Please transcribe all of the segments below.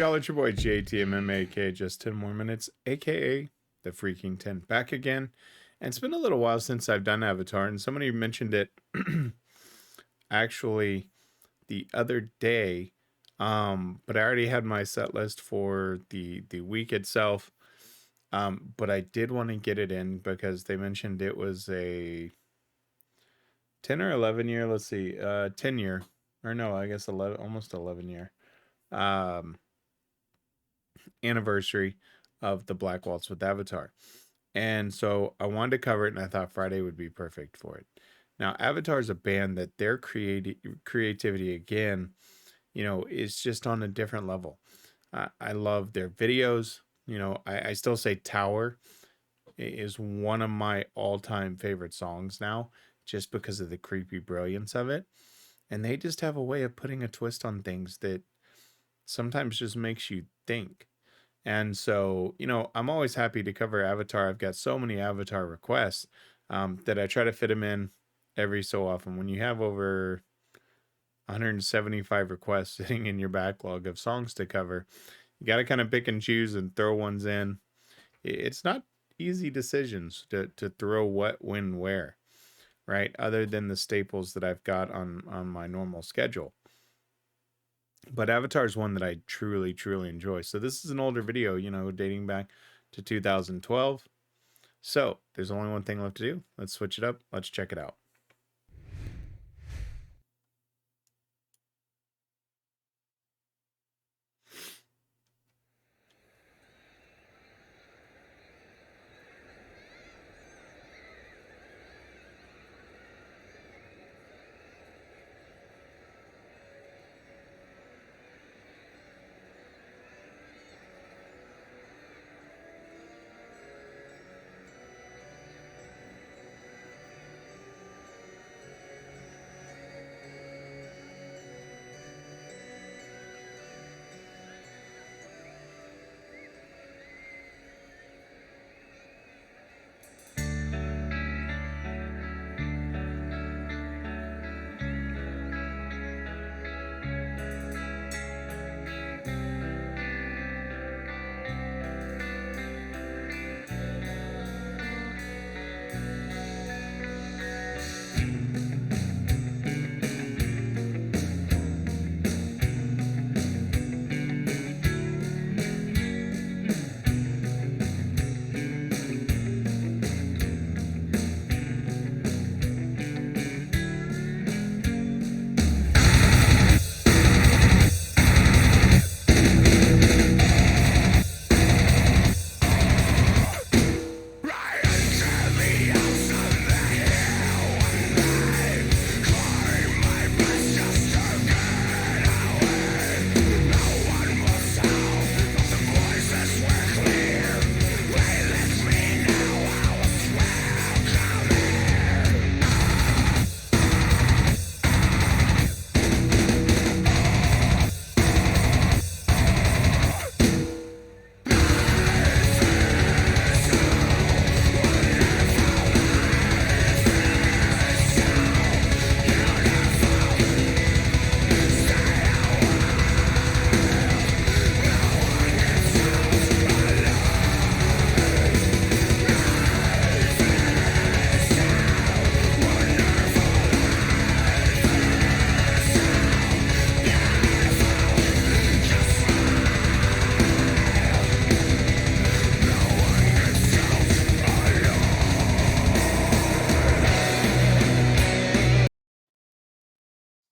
y'all? It's your boy JTMM, aka just 10 more minutes, aka the freaking 10, back again. And it's been a little while since I've done Avatar, and somebody mentioned it actually the other day. But I already had my set list for the week itself. But I did want to get it in because they mentioned it was a 10 or 11 year, let's see, 10 year, or no, I guess 11, almost 11 year anniversary of the Black Waltz with Avatar. And so I wanted to cover it, and I thought Friday would be perfect for it. Now, Avatar is a band that their creativity, again, is just on a different level. I love their videos. I still say Tower is one of my all-time favorite songs now, just because of the creepy brilliance of it. And they just have a way of putting a twist on things that sometimes just makes you think. And so, I'm always happy to cover Avatar. I've got so many Avatar requests that I try to fit them in every so often. When you have over 175 requests sitting in your backlog of songs to cover, you got to kind of pick and choose and throw ones in. It's not easy decisions to throw what, when, where, right? Other than the staples that I've got on my normal schedule. But Avatar is one that I truly, truly enjoy. So this is an older video, dating back to 2012. So there's only one thing left to do. Let's switch it up. Let's check it out.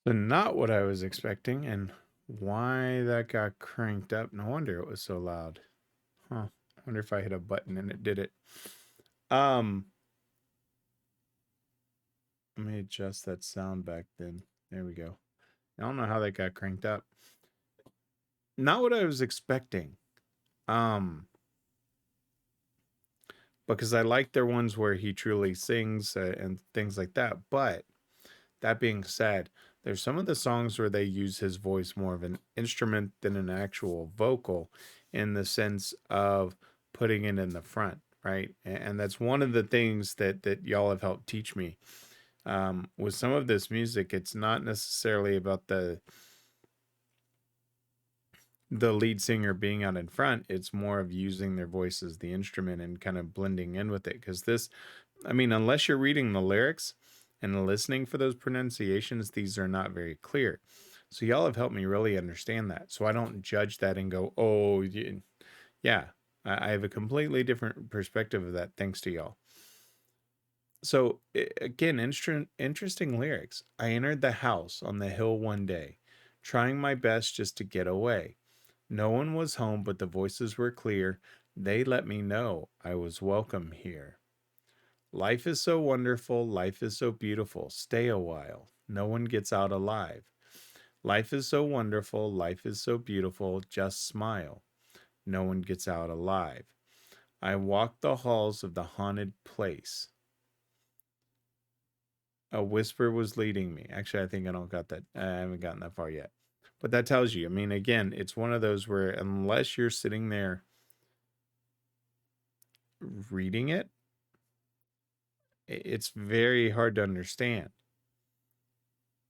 So not what I was expecting, and why that got cranked up. No wonder it was so loud. Huh. I wonder if I hit a button and it did it. Let me adjust that sound back then. There we go. I don't know how that got cranked up. Not what I was expecting. Because I like their ones where he truly sings and things like that. But that being said, there's some of the songs where they use his voice more of an instrument than an actual vocal, in the sense of putting it in the front, right? And that's one of the things that y'all have helped teach me. With some of this music, it's not necessarily about the the lead singer being out in front, it's more of using their voice as the instrument and kind of blending in with it. Because this, I mean, unless you're reading the lyrics and listening for those pronunciations, these are not very clear. So y'all have helped me really understand that. So I don't judge that and go, oh, yeah. I have a completely different perspective of that thanks to y'all. So again, interesting lyrics. I entered the house on the hill one day, trying my best just to get away. No one was home, but the voices were clear. They let me know I was welcome here. Life is so wonderful. Life is so beautiful. Stay a while. No one gets out alive. Life is so wonderful. Life is so beautiful. Just smile. No one gets out alive. I walked the halls of the haunted place. A whisper was leading me. Actually, I think I don't got that. I haven't gotten that far yet. But that tells you, I mean, again, it's one of those where unless you're sitting there reading it, it's very hard to understand.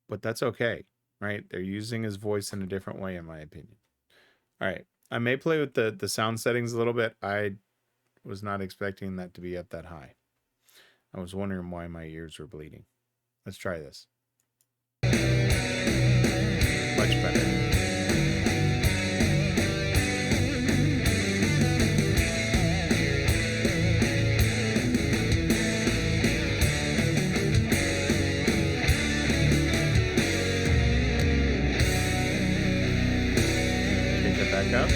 But that's okay, right? They're using his voice in a different way, in my opinion. All right. I may play with the sound settings a little bit. I was not expecting that to be up that high. I was wondering why my ears were bleeding. Let's try this. Much better. Take it back up.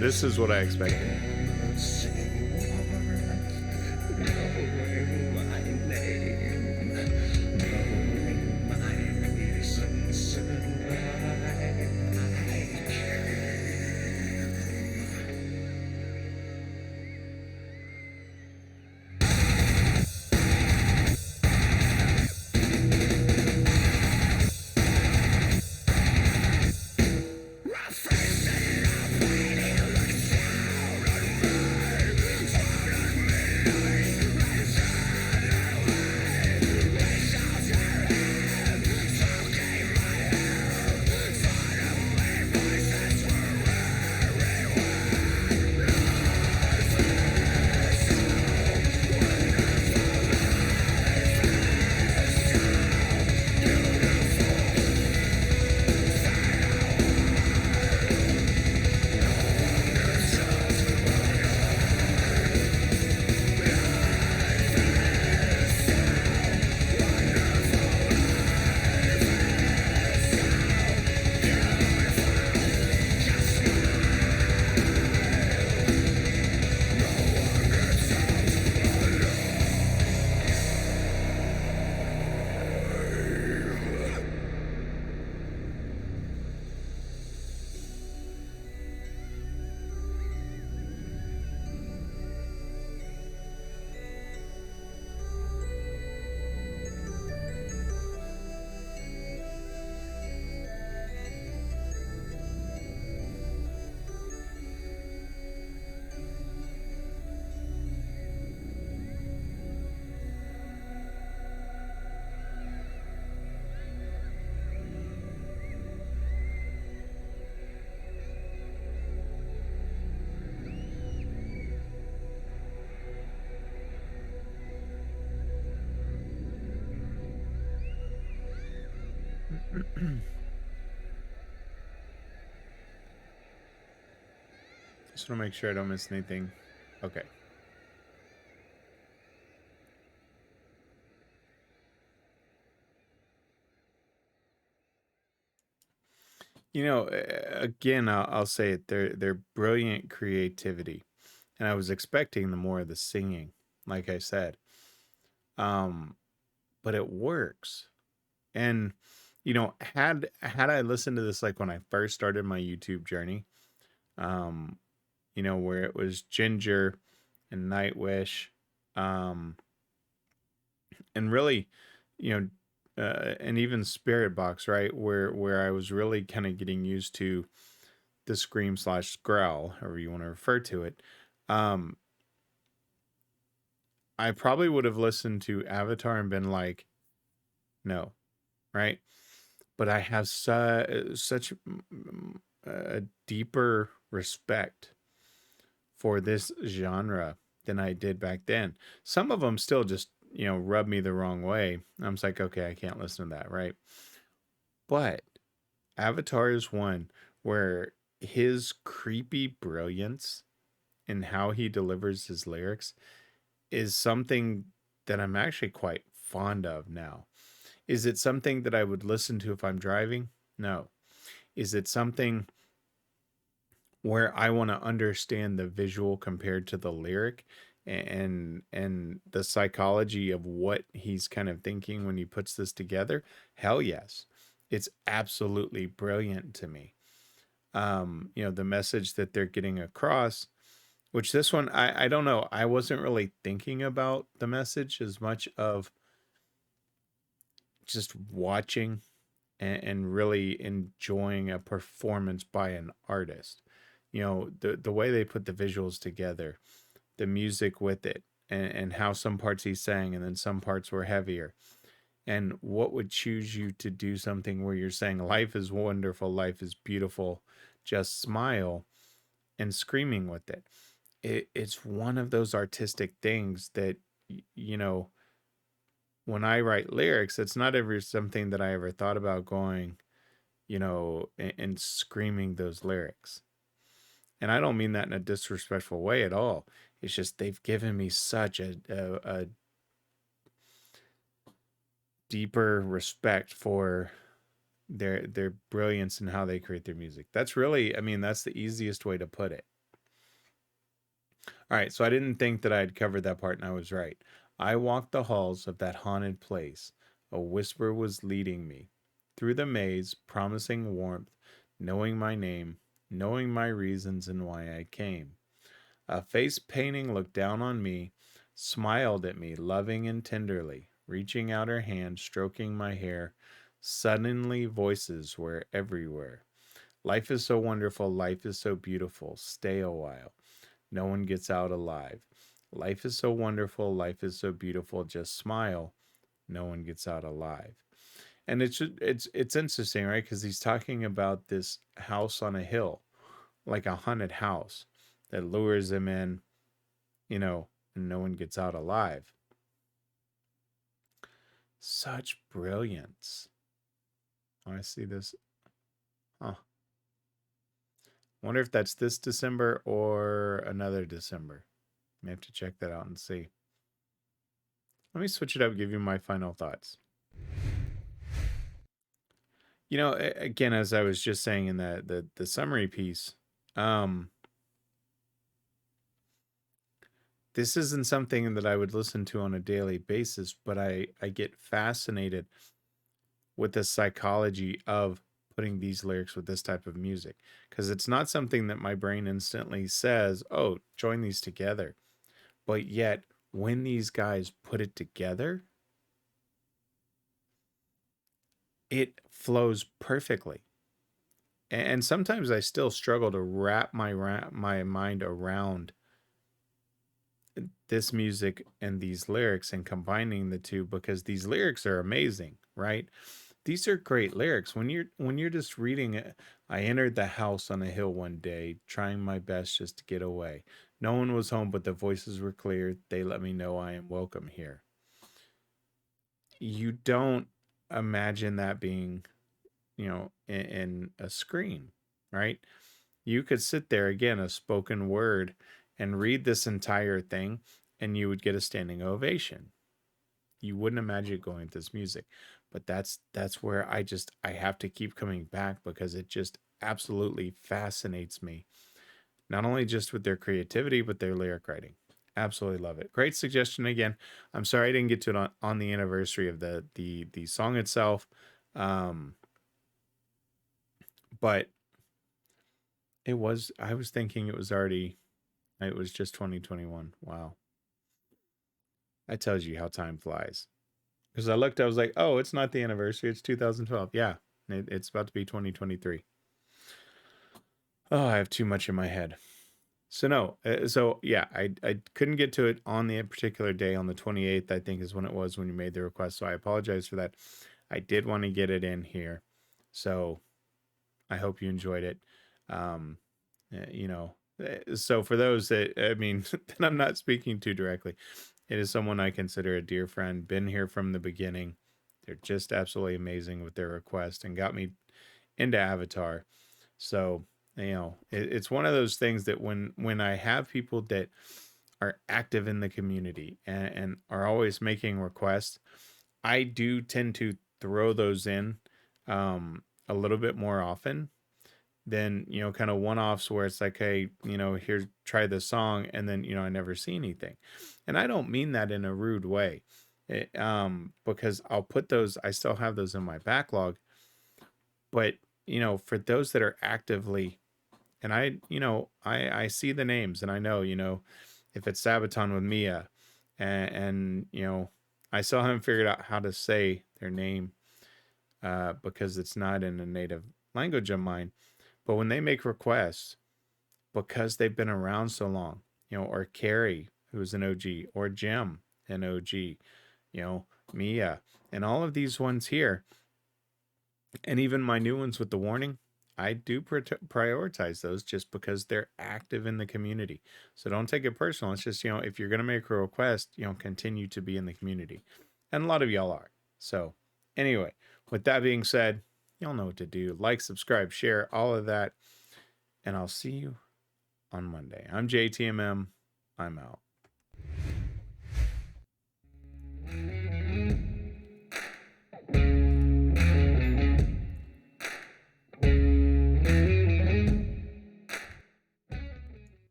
This is what I expected. Just want to make sure I don't miss anything. Okay. You know, again, I'll say it. They're brilliant creativity, and I was expecting the more of the singing, like I said. But it works, and Had I listened to this like when I first started my YouTube journey, um, where it was Ginger and Nightwish, um, and really, you and even Spirit Box, right, where I was really kind of getting used to the scream slash growl, however you want to refer to it. Um, I probably would have listened to Avatar and been like, no, right? But I have such a deeper respect for this genre than I did back then. Some of them still just, rub me the wrong way. I'm just like, okay, I can't listen to that, right? But Avatar is one where his creepy brilliance and how he delivers his lyrics is something that I'm actually quite fond of now. Is it something that I would listen to if I'm driving? No. Is it something where I want to understand the visual compared to the lyric and the psychology of what he's kind of thinking when he puts this together? Hell yes. It's absolutely brilliant to me. The message that they're getting across, which this one I don't know, I wasn't really thinking about the message as much of just watching and really enjoying a performance by an artist. The way they put the visuals together, the music with it, and how some parts he sang and then some parts were heavier. And what would choose you to do something where you're saying life is wonderful, life is beautiful, just smile, and screaming with it. It's one of those artistic things that, you know, when I write lyrics, it's not ever something that I ever thought about going, and screaming those lyrics. And I don't mean that in a disrespectful way at all. It's just they've given me such a deeper respect for their brilliance and how they create their music. That's really, I mean, that's the easiest way to put it. All right, so I didn't think that I'd covered that part, and I was right. I walked the halls of that haunted place. A whisper was leading me through the maze, promising warmth, knowing my name, knowing my reasons and why I came. A face painting looked down on me, smiled at me, loving and tenderly, reaching out her hand, stroking my hair. Suddenly, voices were everywhere. Life is so wonderful, life is so beautiful. Stay a while. No one gets out alive. Life is so wonderful, life is so beautiful. Just smile. No one gets out alive. And it's interesting, right? Because he's talking about this house on a hill, like a haunted house that lures him in, and no one gets out alive. Such brilliance. I see this. Huh. Wonder if that's this December or another December. I have to check that out and see. Let me switch it up and give you my final thoughts. Again, as I was just saying in the summary piece, um, this isn't something that I would listen to on a daily basis, but I get fascinated with the psychology of putting these lyrics with this type of music, because it's not something that my brain instantly says, oh, join these together. But yet, when these guys put it together, it flows perfectly. And sometimes I still struggle to wrap my mind around this music and these lyrics and combining the two, because these lyrics are amazing, right? These are great lyrics. When you're just reading it, I entered the house on a hill one day, trying my best just to get away. No one was home, but the voices were clear. They let me know I am welcome here. You don't imagine that being, in a screen, right? You could sit there, again, a spoken word, and read this entire thing, and you would get a standing ovation. You wouldn't imagine going with this music. But that's where I have to keep coming back, because it just absolutely fascinates me. Not only just with their creativity, but their lyric writing. Absolutely love it. Great suggestion again. I'm sorry I didn't get to it on the anniversary of the song itself. Um, but I was thinking it was just 2021. Wow. That tells you how time flies. Because I looked, I was like, oh, it's not the anniversary. It's 2012. Yeah, it's about to be 2023. Oh, I have too much in my head. So no, so yeah, I couldn't get to it on the particular day on the 28th. I think is when it was when you made the request. So I apologize for that. I did want to get it in here, so I hope you enjoyed it. Um, you know, so for those that I mean that I'm not speaking to directly, it is someone I consider a dear friend. Been here from the beginning. They're just absolutely amazing with their request and got me into Avatar. So it's one of those things that when I have people that are active in the community and are always making requests, I do tend to throw those in a little bit more often than kind of one-offs where it's like, hey, here, try this song, and then I never see anything. And I don't mean that in a rude way. Because I still have those in my backlog, but for those that are actively, and I see the names, and I know, if it's Sabaton with Mia, and I still haven't figured out how to say their name, because it's not in a native language of mine. But when they make requests, because they've been around so long, or Carrie, who's an OG, or Jim, an OG, Mia, and all of these ones here, and even my new ones with the warning, I do prioritize those just because they're active in the community. So don't take it personal. It's just, if you're going to make a request, continue to be in the community. And a lot of y'all are. So anyway, with that being said, y'all know what to do. Like, subscribe, share, all of that. And I'll see you on Monday. I'm JTMM. I'm out.